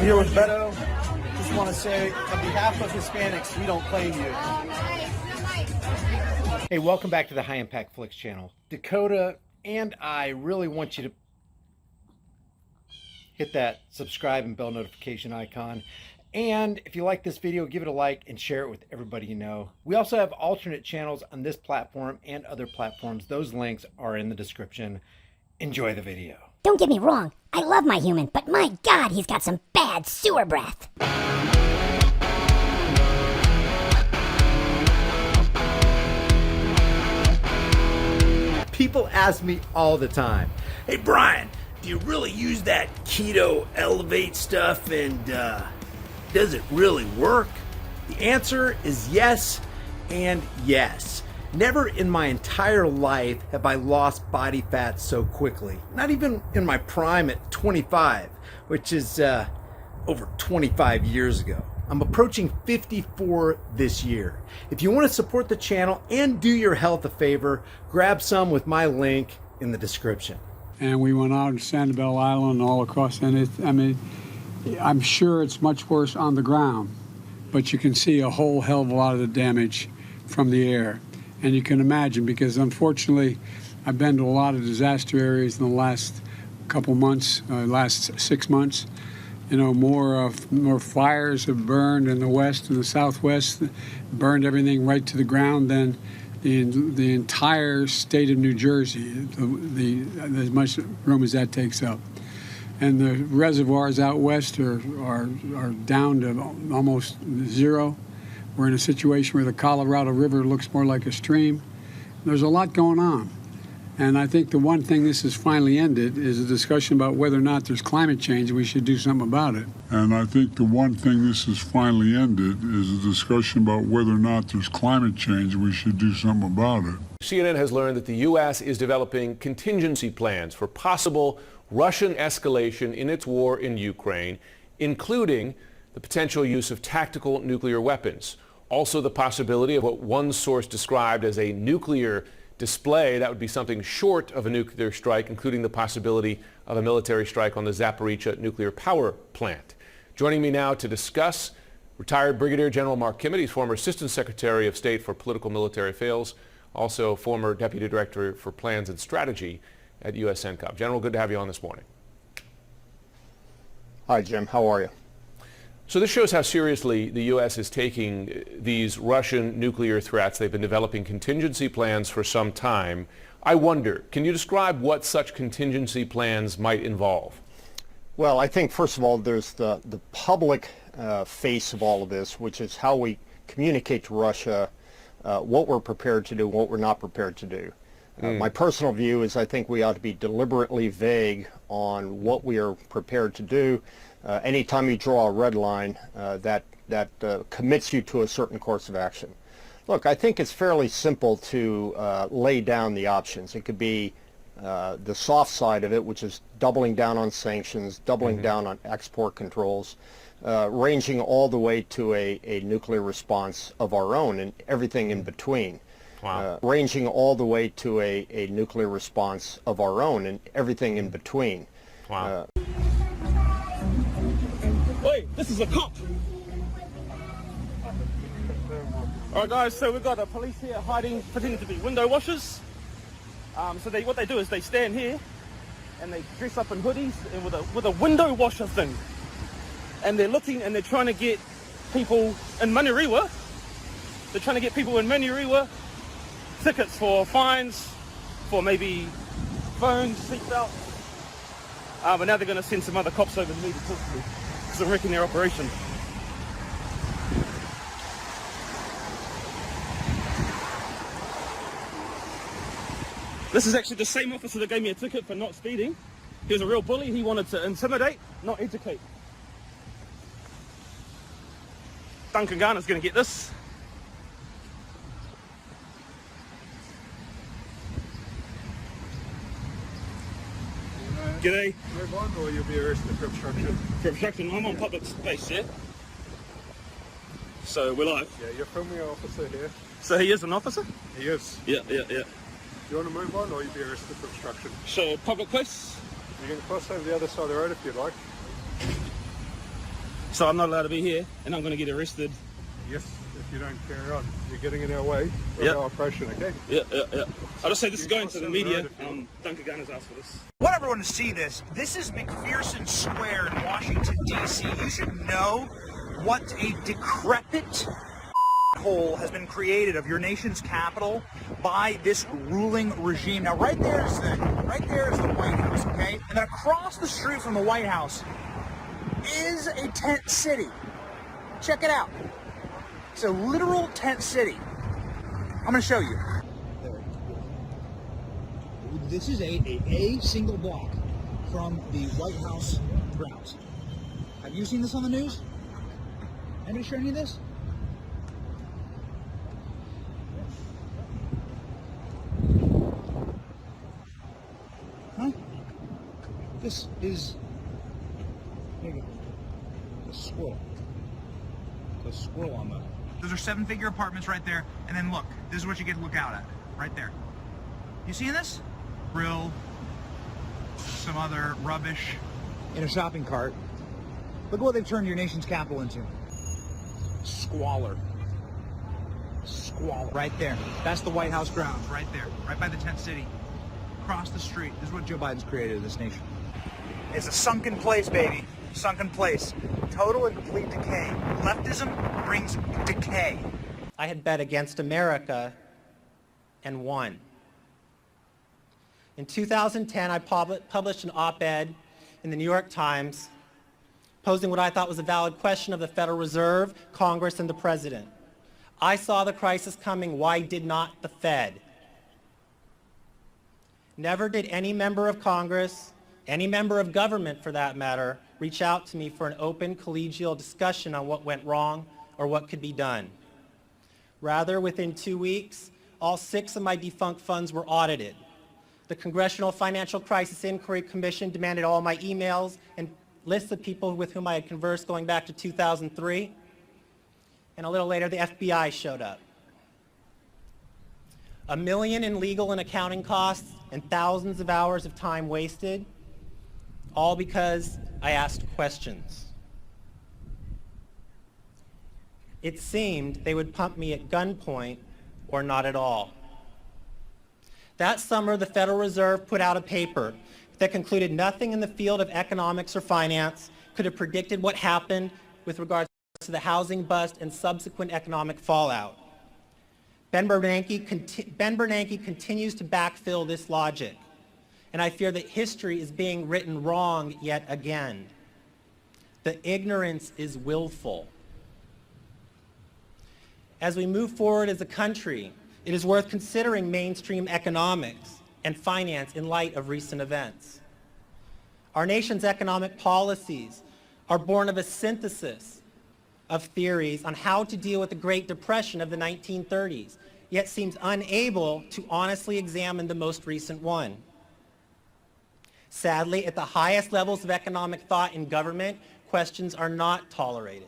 I'm here with Beto. Just want to say, on behalf of Hispanics, we don't claim you. Hey, welcome back to the High Impact Flicks channel. Dakota and I really want you to hit that subscribe and bell notification icon. And if you like this video, give it a like and share it with everybody you know. We also have alternate channels on this platform and other platforms. Those links are in the description. Enjoy the video. Don't get me wrong, I love my human, but my God, he's got some bad sewer breath. People ask me all the time, hey Brian, do you really use that Keto Elevate stuff, and does it really work? The answer is yes and yes. Never in my entire life have I lost body fat so quickly. Not even in my prime at 25, which is over 25 years ago. I'm approaching 54 this year. If you want to support the channel and do your health a favor, grab some with my link in the description. And we went out to Sanibel Island all across, and I'm sure it's much worse on the ground, but you can see a whole hell of a lot of the damage from the air. And you can imagine, because unfortunately, I've been to a lot of disaster areas in the last couple months, last 6 months. You know, more fires have burned in the west and the southwest, burned everything right to the ground than the entire state of New Jersey, as much room as that takes up. And the reservoirs out west are down to almost zero. We're in a situation where the Colorado River looks more like a stream. There's a lot going on. And I think the one thing this has finally ended is a discussion about whether or not there's climate change and we should do something about it. And I think the one thing this has finally ended is a discussion about whether or not there's climate change and we should do something about it. CNN has learned that the U.S. is developing contingency plans for possible Russian escalation in its war in Ukraine, including the potential use of tactical nuclear weapons. Also the possibility of what one source described as a nuclear display. That would be something short of a nuclear strike, including the possibility of a military strike on the Zaporizhzhia nuclear power plant. Joining me now to discuss, retired Brigadier General Mark Kimmett. He's former Assistant Secretary of State for Political Military Affairs, also former Deputy Director for Plans and Strategy at U.S. CENTCOM. General, good to have you on this morning. Hi, Jim. How are you? So this shows how seriously the U.S. is taking these Russian nuclear threats. They've been developing contingency plans for some time. I wonder, can you describe what such contingency plans might involve? Well, I think, first of all, there's the public face of all of this, which is how we communicate to Russia what we're prepared to do, what we're not prepared to do. My personal view is I think we ought to be deliberately vague on what we are prepared to do. Anytime you draw a red line, that commits you to a certain course of action. Look, I think it's fairly simple to lay down the options. It could be the soft side of it, which is doubling down on sanctions, doubling down on export controls, ranging all the way to a nuclear response of our own and everything in between. Wow. Ranging all the way to a nuclear response of our own and everything in between. Wow. Wait, this is a cop. All right, guys, so we've got the police here hiding, pretending to be window washers. So what they do is they stand here and they dress up in hoodies and with a window washer thing. And they're looking and they're trying to get people in Manurewa. They're trying to get people in Manurewa tickets for fines, for maybe phones, seatbelts. But now they're going to send some other cops over to me to talk to me because I'm wrecking their operation. This is actually the same officer that gave me a ticket for not speeding. He was a real bully. He wanted to intimidate, not educate. Duncan Garner's going to get this. G'day. Move on or you'll be arrested for obstruction. For obstruction, I'm on public space, yeah? So we're live. Yeah, you're filming an officer here. So he is an officer? He is. Yeah. Do you want to move on or you'll be arrested for obstruction? So public place? You can cross over the other side of the road if you'd like. So I'm not allowed to be here, and I'm going to get arrested. Yes, if you don't carry on, you're getting in our way of Yep. our operation, okay? Yeah. I'll just say this is going to the media. Duncan Gunn has asked for this. I want everyone to see this. This is McPherson Square in Washington, D.C. You should know what a decrepit hole has been created of your nation's capital by this ruling regime. Now, right there is the White House, okay? And then across the street from the White House is a tent city. Check it out. It's a literal tent city. I'm going to show you. This is a single block from the White House grounds. Have you seen this on the news? Anybody share any of this? Huh? This is... There you go. The squirrel. The squirrel on the... Those are seven-figure apartments right there. And then look, this is what you get to look out at. Right there. You seeing this? Grill, some other rubbish in a shopping cart. Look at what they've turned your nation's capital into. Squalor. Squalor. Right there. That's the White House grounds, right there. Right by the tent city. Across the street. This is what Joe Biden's created in this nation. It's a sunken place, baby. Sunken place. Total and complete decay. Leftism brings decay. I had bet against America and won. In 2010, I published an op-ed in the New York Times posing what I thought was a valid question of the Federal Reserve, Congress, and the President. I saw the crisis coming. Why did not the Fed? Never did any member of Congress, any member of government for that matter, reach out to me for an open collegial discussion on what went wrong or what could be done. Rather, within 2 weeks, all 6 of my defunct funds were audited. The Congressional Financial Crisis Inquiry Commission demanded all my emails and lists of people with whom I had conversed going back to 2003. And a little later, the FBI showed up. $1 million in legal and accounting costs and thousands of hours of time wasted, all because I asked questions. It seemed they would pump me at gunpoint or not at all. That summer, the Federal Reserve put out a paper that concluded nothing in the field of economics or finance could have predicted what happened with regards to the housing bust and subsequent economic fallout. Ben Bernanke continues to backfill this logic, and I fear that history is being written wrong yet again. The ignorance is willful. As we move forward as a country, it is worth considering mainstream economics and finance in light of recent events. Our nation's economic policies are born of a synthesis of theories on how to deal with the Great Depression of the 1930s, yet seems unable to honestly examine the most recent one. Sadly, at the highest levels of economic thought in government, questions are not tolerated.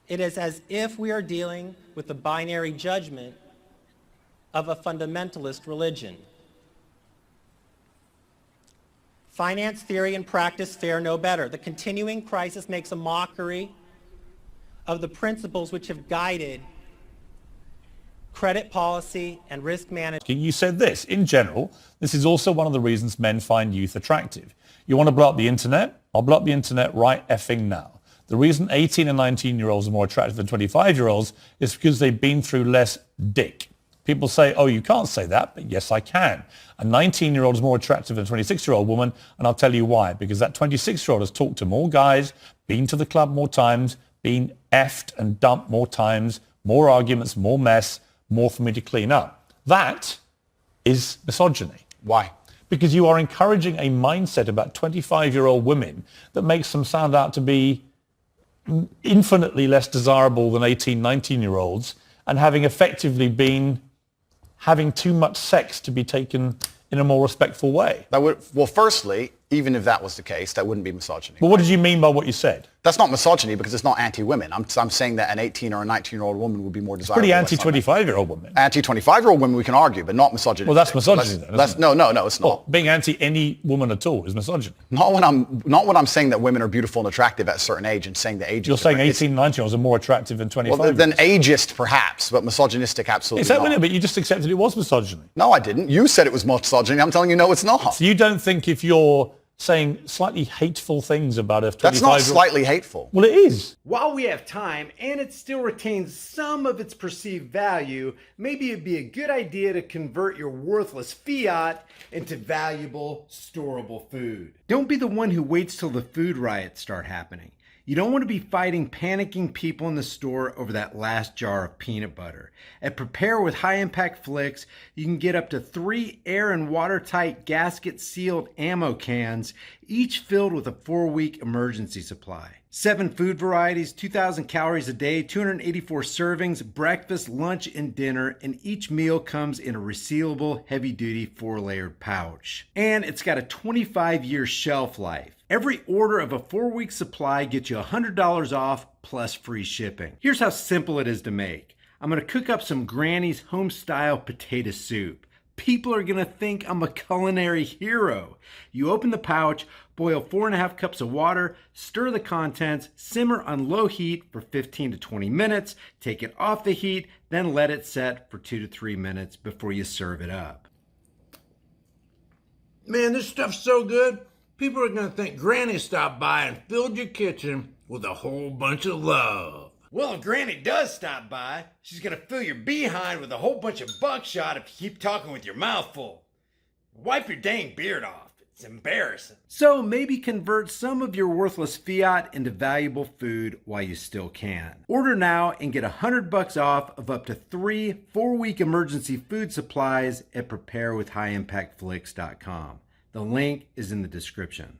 It is as if we are dealing with the binary judgment of a fundamentalist religion. Finance theory and practice fare no better. The continuing crisis makes a mockery of the principles which have guided credit policy and risk management. You said this, in general, this is also one of the reasons men find youth attractive. You want to blow up the internet? I'll blow up the internet right effing now. The reason 18 and 19-year-olds are more attractive than 25-year-olds is because they've been through less dick. People say, oh, you can't say that, but yes, I can. A 19-year-old is more attractive than a 26-year-old woman, and I'll tell you why. Because that 26-year-old has talked to more guys, been to the club more times, been effed and dumped more times, more arguments, more mess, more for me to clean up. That is misogyny. Why? Because you are encouraging a mindset about 25-year-old women that makes them sound out to be infinitely less desirable than 18, 19-year-olds, and having effectively been having too much sex to be taken in a more respectful way. Well, firstly, Even if that was the case, that wouldn't be misogyny. But what did you mean by what you said? That's not misogyny because it's not anti-women. I'm saying that an 18 or a 19-year-old woman would be more desirable. Pretty anti-25-year-old woman. Anti-25-year-old women we can argue, but not misogyny. Well, that's misogyny then, isn't it? No, it's not. Well, being anti any woman at all is misogyny. Not when I'm saying that women are beautiful and attractive at a certain age and saying the age. You're saying 18, 19-year-olds are more attractive than 25. Well, than ageist perhaps, but misogynistic absolutely Is that not. But you just accepted it was misogyny. No, I didn't. You said it was misogyny. I'm telling you, no, it's not. So you don't think if you're saying slightly hateful things about a 25-year-old... That's not slightly hateful. Well, it is. While we have time and it still retains some of its perceived value, maybe it'd be a good idea to convert your worthless fiat into valuable, storable food. Don't be the one who waits till the food riots start happening. You don't want to be fighting panicking people in the store over that last jar of peanut butter. At Prepare with High Impact Flicks, you can get up to 3 air and watertight gasket-sealed ammo cans, each filled with a 4-week emergency supply. 7 food varieties, 2,000 calories a day, 284 servings, breakfast, lunch, and dinner, and each meal comes in a resealable, heavy-duty 4-layered pouch. And it's got a 25-year shelf life. Every order of a 4-week supply gets you $100 off plus free shipping. Here's how simple it is to make. I'm going to cook up some Granny's home-style potato soup. People are going to think I'm a culinary hero. You open the pouch, boil 4.5 cups of water, stir the contents, simmer on low heat for 15 to 20 minutes, take it off the heat, then let it set for 2 to 3 minutes before you serve it up. Man, this stuff's so good. People are going to think Granny stopped by and filled your kitchen with a whole bunch of love. Well, if Granny does stop by, she's going to fill your behind with a whole bunch of buckshot if you keep talking with your mouth full. Wipe your dang beard off. It's embarrassing. So maybe convert some of your worthless fiat into valuable food while you still can. Order now and get $100 off of up to 3 4-week emergency food supplies at preparewithhighimpactflix.com. The link is in the description.